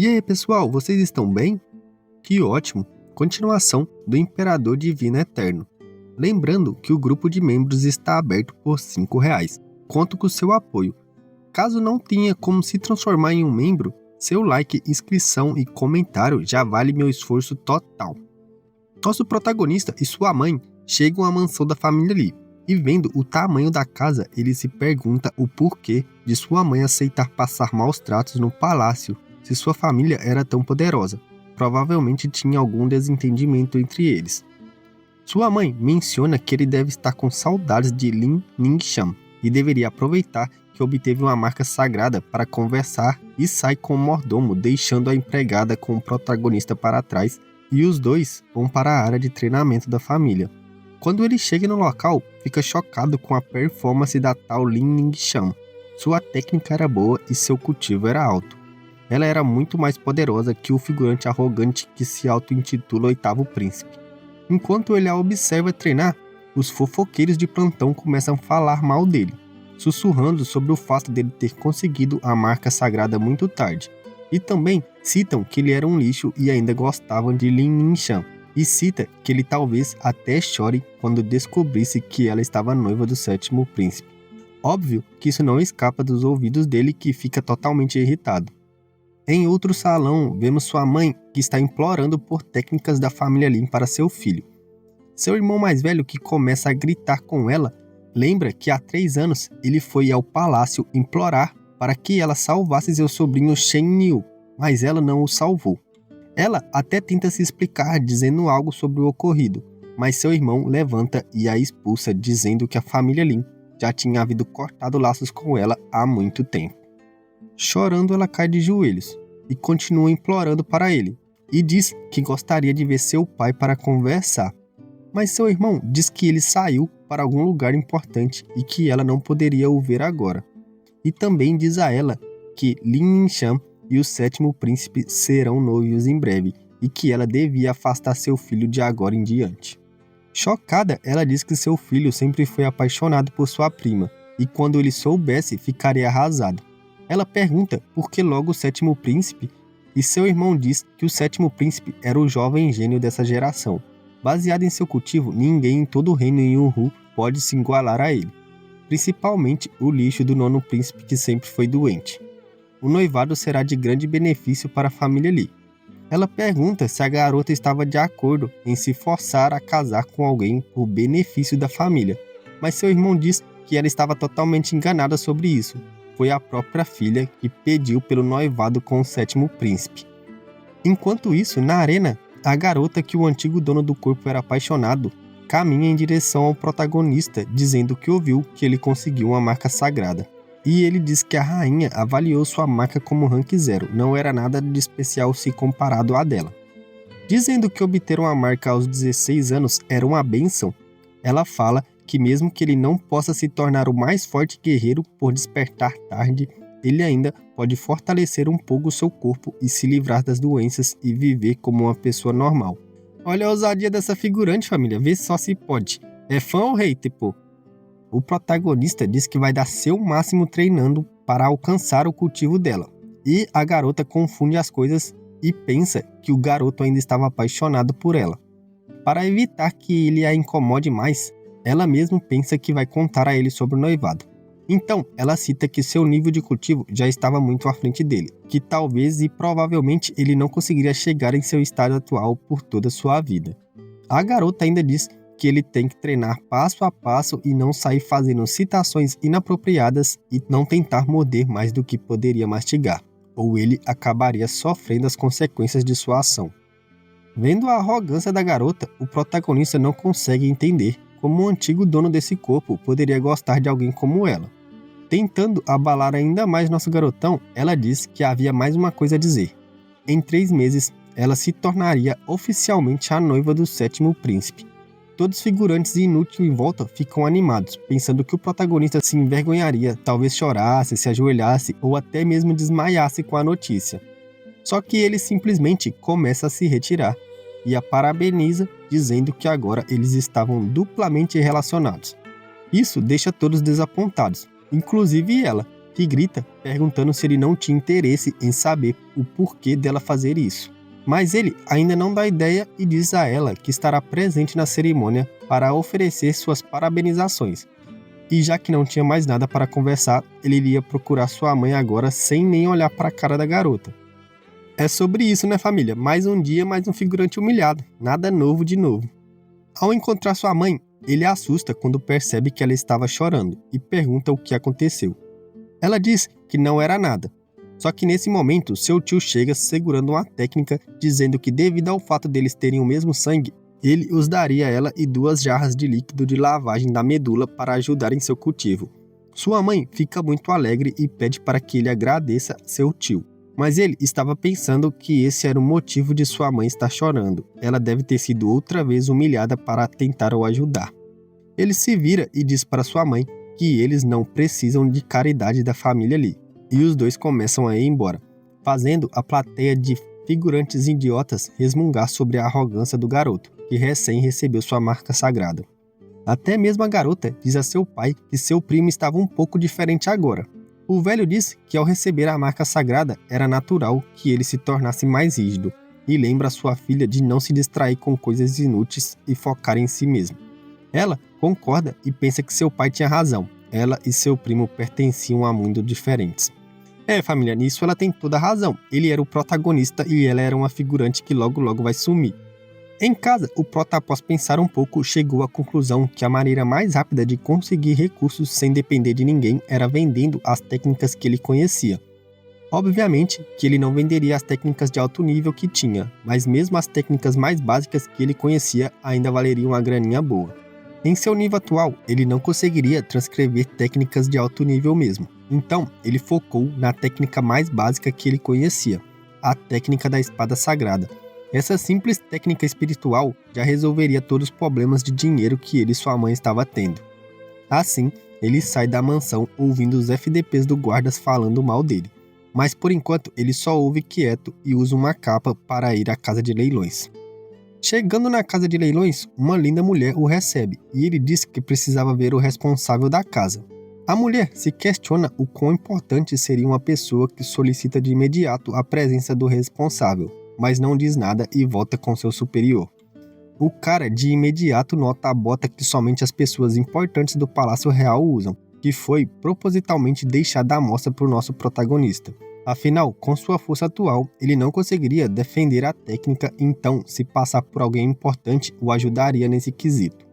E aí, pessoal, vocês estão bem? Que ótimo! Continuação do Imperador Divino Eterno. Lembrando que o grupo de membros está aberto por R$ 5. Conto com seu apoio. Caso não tenha como se transformar em um membro, seu like, inscrição e comentário já vale meu esforço total. Nosso protagonista e sua mãe chegam à mansão da família Lee, e vendo o tamanho da casa, ele se pergunta o porquê de sua mãe aceitar passar maus tratos no palácio se sua família era tão poderosa. Provavelmente tinha algum desentendimento entre eles. Sua mãe menciona que ele deve estar com saudades de Lin Ningxiang e deveria aproveitar que obteve uma marca sagrada para conversar e sai com o mordomo, deixando a empregada com o protagonista para trás, e os dois vão para a área de treinamento da família. Quando ele chega no local, fica chocado com a performance da tal Lin Ningxiang. Sua técnica era boa e seu cultivo era alto. Ela era muito mais poderosa que o figurante arrogante que se auto-intitula Oitavo Príncipe. Enquanto ele a observa treinar, os fofoqueiros de plantão começam a falar mal dele, sussurrando sobre o fato dele ter conseguido a marca sagrada muito tarde. E também citam que ele era um lixo e ainda gostavam de Lin Ningxiang. E cita que ele talvez até chore quando descobrisse que ela estava noiva do Sétimo Príncipe. Óbvio que isso não escapa dos ouvidos dele, que fica totalmente irritado. Em outro salão, vemos sua mãe, que está implorando por técnicas da família Lin para seu filho. Seu irmão mais velho, que começa a gritar com ela, lembra que há 3 anos ele foi ao palácio implorar para que ela salvasse seu sobrinho Shen Niu, mas ela não o salvou. Ela até tenta se explicar dizendo algo sobre o ocorrido, mas seu irmão levanta e a expulsa, dizendo que a família Lin já tinha havido cortado laços com ela há muito tempo. Chorando, ela cai de joelhos e continua implorando para ele, e diz que gostaria de ver seu pai para conversar. Mas seu irmão diz que ele saiu para algum lugar importante e que ela não poderia o ver agora. E também diz a ela que Lin Ningxiang e o Sétimo Príncipe serão noivos em breve e que ela devia afastar seu filho de agora em diante. Chocada, ela diz que seu filho sempre foi apaixonado por sua prima e quando ele soubesse ficaria arrasado. Ela pergunta por que logo o Sétimo Príncipe, e seu irmão diz que o Sétimo Príncipe era o jovem gênio dessa geração. Baseado em seu cultivo, ninguém em todo o reino Yunhu pode se igualar a ele, principalmente o lixo do Nono Príncipe, que sempre foi doente. O noivado será de grande benefício para a família Li. Ela pergunta se a garota estava de acordo em se forçar a casar com alguém por benefício da família, mas seu irmão diz que ela estava totalmente enganada sobre isso. Foi a própria filha que pediu pelo noivado com o Sétimo Príncipe. Enquanto isso, na arena, a garota que o antigo dono do corpo era apaixonado caminha em direção ao protagonista, dizendo que ouviu que ele conseguiu uma marca sagrada. E ele diz que a rainha avaliou sua marca como rank 0, não era nada de especial se comparado à dela. Dizendo que obter uma marca aos 16 anos era uma bênção, ela fala que mesmo que ele não possa se tornar o mais forte guerreiro por despertar tarde, ele ainda pode fortalecer um pouco seu corpo e se livrar das doenças e viver como uma pessoa normal. Olha a ousadia dessa figurante, família, vê só se pode. É fã ou hater, pô? O protagonista diz que vai dar seu máximo treinando para alcançar o cultivo dela. E a garota confunde as coisas e pensa que o garoto ainda estava apaixonado por ela. Para evitar que ele a incomode mais, ela mesma pensa que vai contar a ele sobre o noivado. Então, ela cita que seu nível de cultivo já estava muito à frente dele, que talvez e provavelmente ele não conseguiria chegar em seu estado atual por toda a sua vida. A garota ainda diz que ele tem que treinar passo a passo e não sair fazendo citações inapropriadas e não tentar morder mais do que poderia mastigar, ou ele acabaria sofrendo as consequências de sua ação. Vendo a arrogância da garota, o protagonista não consegue entender como o antigo dono desse corpo poderia gostar de alguém como ela. Tentando abalar ainda mais nosso garotão, ela diz que havia mais uma coisa a dizer. Em 3 meses, ela se tornaria oficialmente a noiva do Sétimo Príncipe. Todos os figurantes e inúteis em volta ficam animados, pensando que o protagonista se envergonharia, talvez chorasse, se ajoelhasse ou até mesmo desmaiasse com a notícia. Só que ele simplesmente começa a se retirar e a parabeniza, dizendo que agora eles estavam duplamente relacionados. Isso deixa todos desapontados, inclusive ela, que grita perguntando se ele não tinha interesse em saber o porquê dela fazer isso. Mas ele ainda não dá ideia e diz a ela que estará presente na cerimônia para oferecer suas parabenizações. E já que não tinha mais nada para conversar, ele iria procurar sua mãe agora sem nem olhar para a cara da garota. É sobre isso, né, família? Mais um dia, mais um figurante humilhado. Nada novo de novo. Ao encontrar sua mãe, ele a assusta quando percebe que ela estava chorando e pergunta o que aconteceu. Ela diz que não era nada. Só que nesse momento, seu tio chega segurando uma técnica, dizendo que devido ao fato deles terem o mesmo sangue, ele os daria a ela e 2 jarras de líquido de lavagem da medula para ajudar em seu cultivo. Sua mãe fica muito alegre e pede para que ele agradeça seu tio. Mas ele estava pensando que esse era o motivo de sua mãe estar chorando. Ela deve ter sido outra vez humilhada para tentar o ajudar. Ele se vira e diz para sua mãe que eles não precisam de caridade da família ali. E os dois começam a ir embora, fazendo a plateia de figurantes idiotas resmungar sobre a arrogância do garoto, que recém recebeu sua marca sagrada. Até mesmo a garota diz a seu pai que seu primo estava um pouco diferente agora. O velho diz que ao receber a marca sagrada era natural que ele se tornasse mais rígido, e lembra a sua filha de não se distrair com coisas inúteis e focar em si mesmo. Ela concorda e pensa que seu pai tinha razão. Ela e seu primo pertenciam a mundos diferentes. Família, nisso ela tem toda a razão. Ele era o protagonista e ela era uma figurante que logo vai sumir. Em casa, o prota, após pensar um pouco, chegou à conclusão que a maneira mais rápida de conseguir recursos sem depender de ninguém era vendendo as técnicas que ele conhecia. Obviamente que ele não venderia as técnicas de alto nível que tinha, mas mesmo as técnicas mais básicas que ele conhecia ainda valeriam uma graninha boa. Em seu nível atual, ele não conseguiria transcrever técnicas de alto nível mesmo. Então, ele focou na técnica mais básica que ele conhecia, a técnica da espada sagrada. Essa simples técnica espiritual já resolveria todos os problemas de dinheiro que ele e sua mãe estavam tendo. Assim, ele sai da mansão ouvindo os FDPs do guardas falando mal dele. Mas por enquanto, ele só ouve quieto e usa uma capa para ir à casa de leilões. Chegando na casa de leilões, uma linda mulher o recebe e ele diz que precisava ver o responsável da casa. A mulher se questiona o quão importante seria uma pessoa que solicita de imediato a presença do responsável, mas não diz nada e volta com seu superior. O cara de imediato nota a bota que somente as pessoas importantes do Palácio Real usam, que foi propositalmente deixada à mostra para o nosso protagonista. Afinal, com sua força atual, ele não conseguiria defender a técnica, então, se passar por alguém importante, o ajudaria nesse quesito.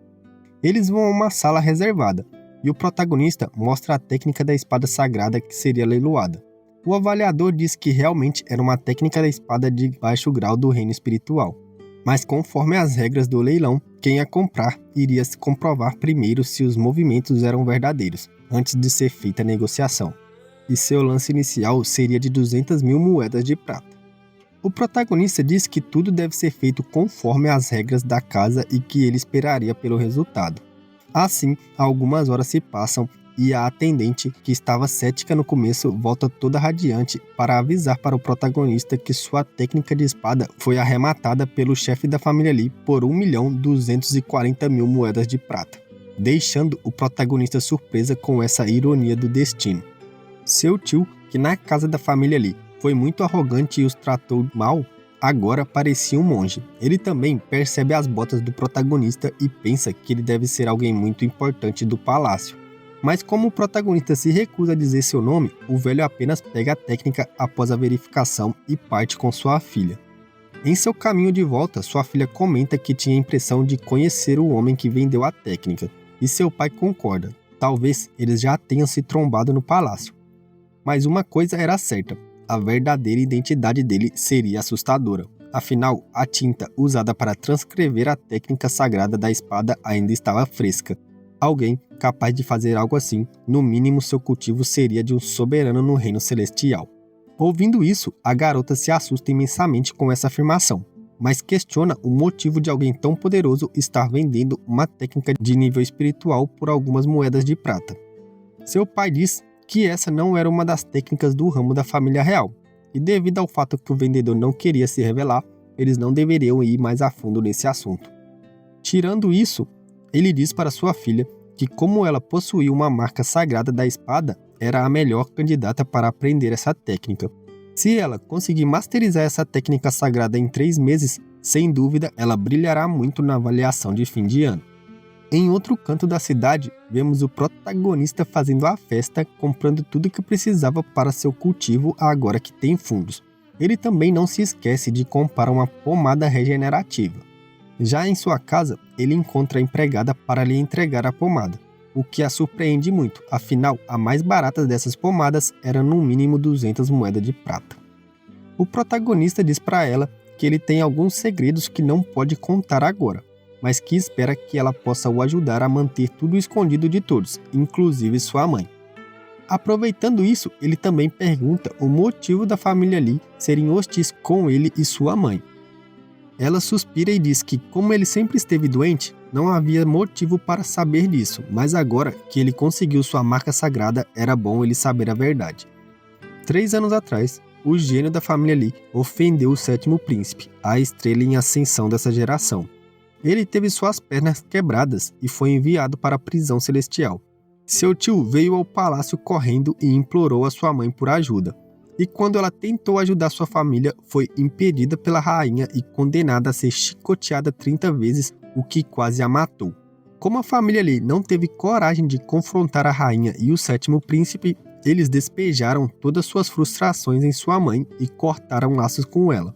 Eles vão a uma sala reservada, e o protagonista mostra a técnica da espada sagrada que seria leiloada. O avaliador diz que realmente era uma técnica da espada de baixo grau do reino espiritual, mas conforme as regras do leilão, quem a comprar iria se comprovar primeiro se os movimentos eram verdadeiros, antes de ser feita a negociação. E seu lance inicial seria de 200 mil moedas de prata. O protagonista diz que tudo deve ser feito conforme as regras da casa e que ele esperaria pelo resultado. Assim, algumas horas se passam e a atendente, que estava cética no começo, volta toda radiante para avisar para o protagonista que sua técnica de espada foi arrematada pelo chefe da família Lee por 1.240.000 moedas de prata, deixando o protagonista surpresa com essa ironia do destino. Seu tio, que na casa da família Lee foi muito arrogante e os tratou mal, agora parecia um monge. Ele também percebe as botas do protagonista e pensa que ele deve ser alguém muito importante do palácio. Mas como o protagonista se recusa a dizer seu nome, o velho apenas pega a técnica após a verificação e parte com sua filha. Em seu caminho de volta, sua filha comenta que tinha a impressão de conhecer o homem que vendeu a técnica, e seu pai concorda. Talvez eles já tenham se trombado no palácio. Mas uma coisa era certa, a verdadeira identidade dele seria assustadora. Afinal, a tinta usada para transcrever a técnica sagrada da espada ainda estava fresca. Alguém capaz de fazer algo assim, no mínimo seu cultivo seria de um soberano no reino celestial. Ouvindo isso, a garota se assusta imensamente com essa afirmação, mas questiona o motivo de alguém tão poderoso estar vendendo uma técnica de nível espiritual por algumas moedas de prata. Seu pai diz que essa não era uma das técnicas do ramo da família real, e devido ao fato que o vendedor não queria se revelar, eles não deveriam ir mais a fundo nesse assunto. Tirando isso, ele diz para sua filha que como ela possuía uma marca sagrada da espada, era a melhor candidata para aprender essa técnica. Se ela conseguir masterizar essa técnica sagrada em 3 meses, sem dúvida ela brilhará muito na avaliação de fim de ano. Em outro canto da cidade, vemos o protagonista fazendo a festa, comprando tudo que precisava para seu cultivo agora que tem fundos. Ele também não se esquece de comprar uma pomada regenerativa. Já em sua casa, ele encontra a empregada para lhe entregar a pomada, o que a surpreende muito, afinal, a mais barata dessas pomadas era no mínimo 200 moedas de prata. O protagonista diz para ela que ele tem alguns segredos que não pode contar agora, mas que espera que ela possa o ajudar a manter tudo escondido de todos, inclusive sua mãe. Aproveitando isso, ele também pergunta o motivo da família Lee serem hostis com ele e sua mãe. Ela suspira e diz que, como ele sempre esteve doente, não havia motivo para saber disso, mas agora que ele conseguiu sua marca sagrada, era bom ele saber a verdade. 3 anos atrás, o gênio da família Lee ofendeu o sétimo príncipe, a estrela em ascensão dessa geração. Ele teve suas pernas quebradas e foi enviado para a prisão celestial. Seu tio veio ao palácio correndo e implorou a sua mãe por ajuda. E quando ela tentou ajudar sua família, foi impedida pela rainha e condenada a ser chicoteada 30 vezes, o que quase a matou. Como a família Lee não teve coragem de confrontar a rainha e o sétimo príncipe, eles despejaram todas suas frustrações em sua mãe e cortaram laços com ela.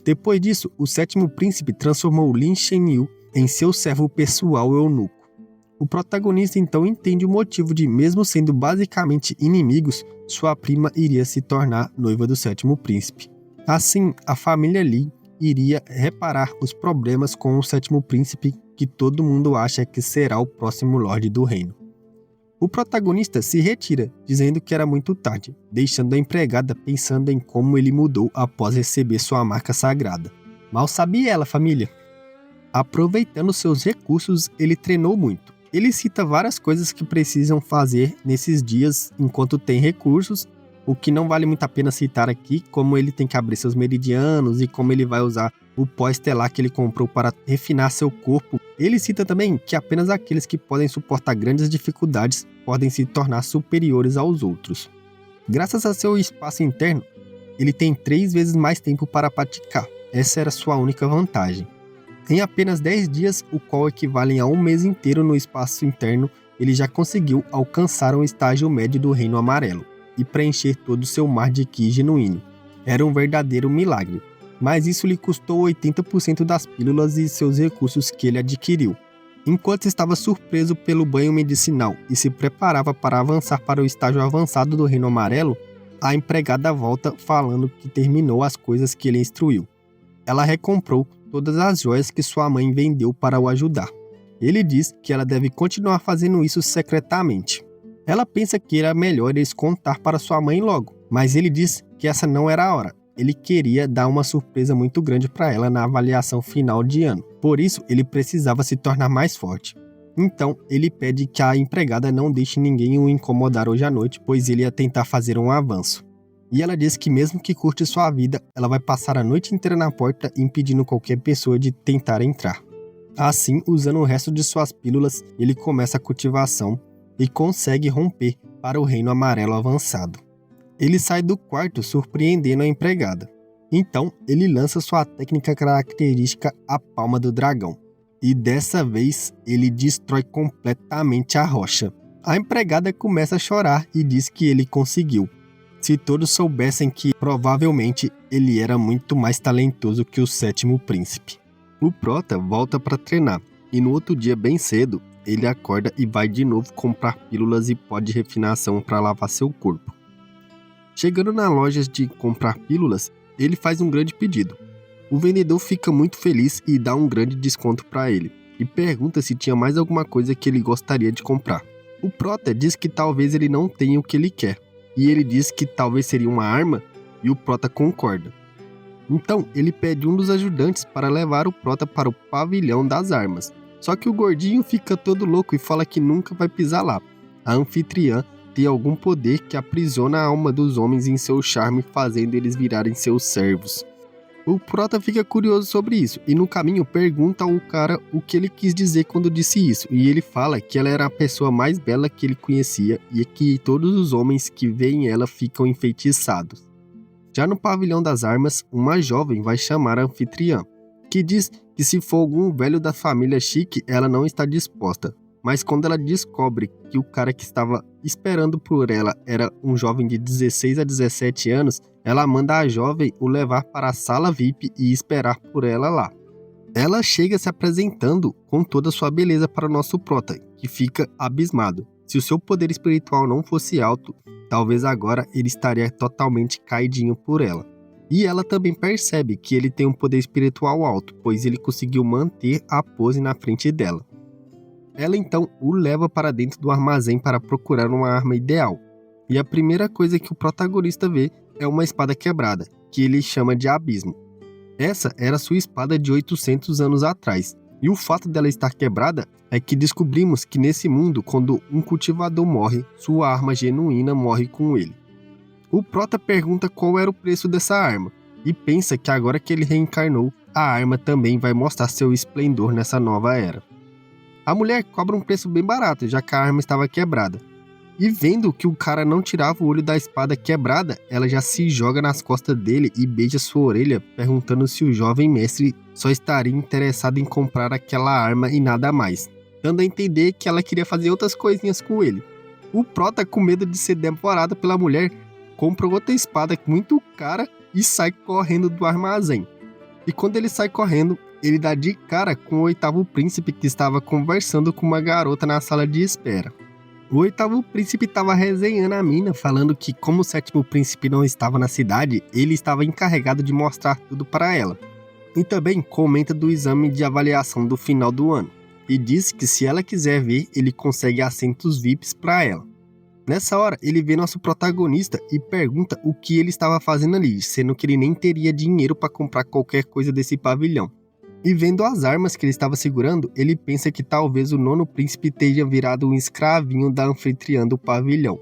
Depois disso, o sétimo príncipe transformou Lin Shenyu em seu servo pessoal eunuco. O protagonista então entende o motivo de, mesmo sendo basicamente inimigos, sua prima iria se tornar noiva do sétimo príncipe. Assim, a família Lee iria reparar os problemas com o sétimo príncipe, que todo mundo acha que será o próximo Lorde do reino. O protagonista se retira, dizendo que era muito tarde, deixando a empregada pensando em como ele mudou após receber sua marca sagrada. Mal sabe ela, família. Aproveitando seus recursos, ele treinou muito. Ele cita várias coisas que precisam fazer nesses dias enquanto tem recursos, o que não vale muito a pena citar aqui, como ele tem que abrir seus meridianos e como ele vai usar o pó estelar que ele comprou para refinar seu corpo. Ele cita também que apenas aqueles que podem suportar grandes dificuldades podem se tornar superiores aos outros. Graças a seu espaço interno, ele tem 3 vezes mais tempo para praticar. Essa era sua única vantagem. Em apenas 10 dias, o qual equivalem a 1 mês inteiro no espaço interno, ele já conseguiu alcançar um estágio médio do Reino Amarelo e preencher todo o seu mar de Ki genuíno. Era um verdadeiro milagre, mas isso lhe custou 80% das pílulas e seus recursos que ele adquiriu. Enquanto estava surpreso pelo banho medicinal e se preparava para avançar para o estágio avançado do Reino Amarelo, a empregada volta falando que terminou as coisas que ele instruiu. Ela recomprou todas as joias que sua mãe vendeu para o ajudar. Ele diz que ela deve continuar fazendo isso secretamente. Ela pensa que era melhor eles contar para sua mãe logo, mas ele diz que essa não era a hora. Ele queria dar uma surpresa muito grande para ela na avaliação final de ano. Por isso, ele precisava se tornar mais forte. Então, ele pede que a empregada não deixe ninguém o incomodar hoje à noite, pois ele ia tentar fazer um avanço. E ela diz que mesmo que curte sua vida, ela vai passar a noite inteira na porta impedindo qualquer pessoa de tentar entrar. Assim, usando o resto de suas pílulas, ele começa a cultivação e consegue romper para o Reino Amarelo avançado. Ele sai do quarto surpreendendo a empregada. Então, ele lança sua técnica característica, a Palma do Dragão. E dessa vez, ele destrói completamente a rocha. A empregada começa a chorar e diz que ele conseguiu. Se todos soubessem que, provavelmente, ele era muito mais talentoso que o sétimo príncipe. O prota volta para treinar, e no outro dia bem cedo, ele acorda e vai de novo comprar pílulas e pó de refinação para lavar seu corpo. Chegando na loja de comprar pílulas, ele faz um grande pedido. O vendedor fica muito feliz e dá um grande desconto para ele, e pergunta se tinha mais alguma coisa que ele gostaria de comprar. O prota diz que talvez ele não tenha o que ele quer, e ele diz que talvez seria uma arma, e o prota concorda. Então, ele pede um dos ajudantes para levar o prota para o pavilhão das armas. Só que o gordinho fica todo louco e fala que nunca vai pisar lá. A anfitriã tem algum poder que aprisiona a alma dos homens em seu charme, fazendo eles virarem seus servos. O prota fica curioso sobre isso e no caminho pergunta ao cara o que ele quis dizer quando disse isso, e ele fala que ela era a pessoa mais bela que ele conhecia e que todos os homens que veem ela ficam enfeitiçados. Já no pavilhão das armas, uma jovem vai chamar a anfitriã, que diz que se for algum velho da família chique, ela não está disposta. Mas quando ela descobre que o cara que estava esperando por ela era um jovem de 16 a 17 anos, ela manda a jovem o levar para a sala VIP e esperar por ela lá. Ela chega se apresentando com toda a sua beleza para o nosso prota, que fica abismado. Se o seu poder espiritual não fosse alto, talvez agora ele estaria totalmente caidinho por ela. E ela também percebe que ele tem um poder espiritual alto, pois ele conseguiu manter a pose na frente dela. Ela então o leva para dentro do armazém para procurar uma arma ideal. E a primeira coisa que o protagonista vê é uma espada quebrada, que ele chama de Abismo. Essa era sua espada de 800 anos atrás. E o fato dela estar quebrada é que descobrimos que nesse mundo, quando um cultivador morre, sua arma genuína morre com ele. O prota pergunta qual era o preço dessa arma, e pensa que agora que ele reencarnou, a arma também vai mostrar seu esplendor nessa nova era. A mulher cobra um preço bem barato, já que a arma estava quebrada. E vendo que o cara não tirava o olho da espada quebrada, ela já se joga nas costas dele e beija sua orelha, perguntando se o jovem mestre só estaria interessado em comprar aquela arma e nada mais, dando a entender que ela queria fazer outras coisinhas com ele. O prota, com medo de ser devorado pela mulher, compra outra espada muito cara e sai correndo do armazém. E quando ele sai correndo, ele dá de cara com o oitavo príncipe que estava conversando com uma garota na sala de espera. O oitavo príncipe estava resenhando a mina, falando que como o sétimo príncipe não estava na cidade, ele estava encarregado de mostrar tudo para ela. E também comenta do exame de avaliação do final do ano, e diz que se ela quiser ver, ele consegue assentos VIPs para ela. Nessa hora, ele vê nosso protagonista e pergunta o que ele estava fazendo ali, sendo que ele nem teria dinheiro para comprar qualquer coisa desse pavilhão. E vendo as armas que ele estava segurando, ele pensa que talvez o nono príncipe tenha virado um escravinho da anfitriã do pavilhão.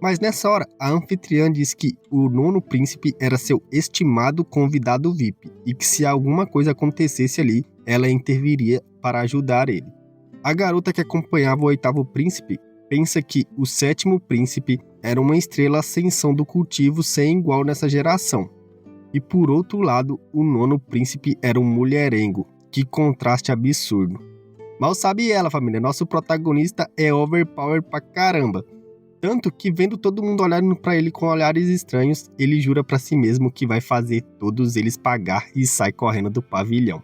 Mas nessa hora, a anfitriã diz que o nono príncipe era seu estimado convidado VIP e que se alguma coisa acontecesse ali, ela interviria para ajudar ele. A garota que acompanhava o oitavo príncipe pensa que o sétimo príncipe era uma estrela ascensão do cultivo sem igual nessa geração. E por outro lado, o nono príncipe era um mulherengo. Que contraste absurdo. Mal sabe ela, família, nosso protagonista é overpower pra caramba. Tanto que vendo todo mundo olhando pra ele com olhares estranhos, ele jura pra si mesmo que vai fazer todos eles pagar e sai correndo do pavilhão.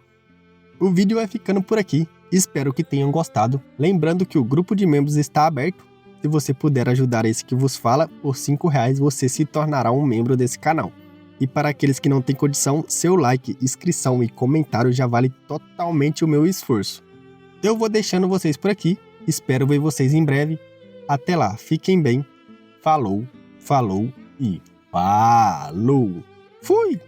O vídeo vai ficando por aqui. Espero que tenham gostado. Lembrando que o grupo de membros está aberto. Se você puder ajudar esse que vos fala, por R$5 você se tornará um membro desse canal. E para aqueles que não têm condição, seu like, inscrição e comentário já vale totalmente o meu esforço. Eu vou deixando vocês por aqui, espero ver vocês em breve. Até lá, fiquem bem. Falou, falou e falou! Fui!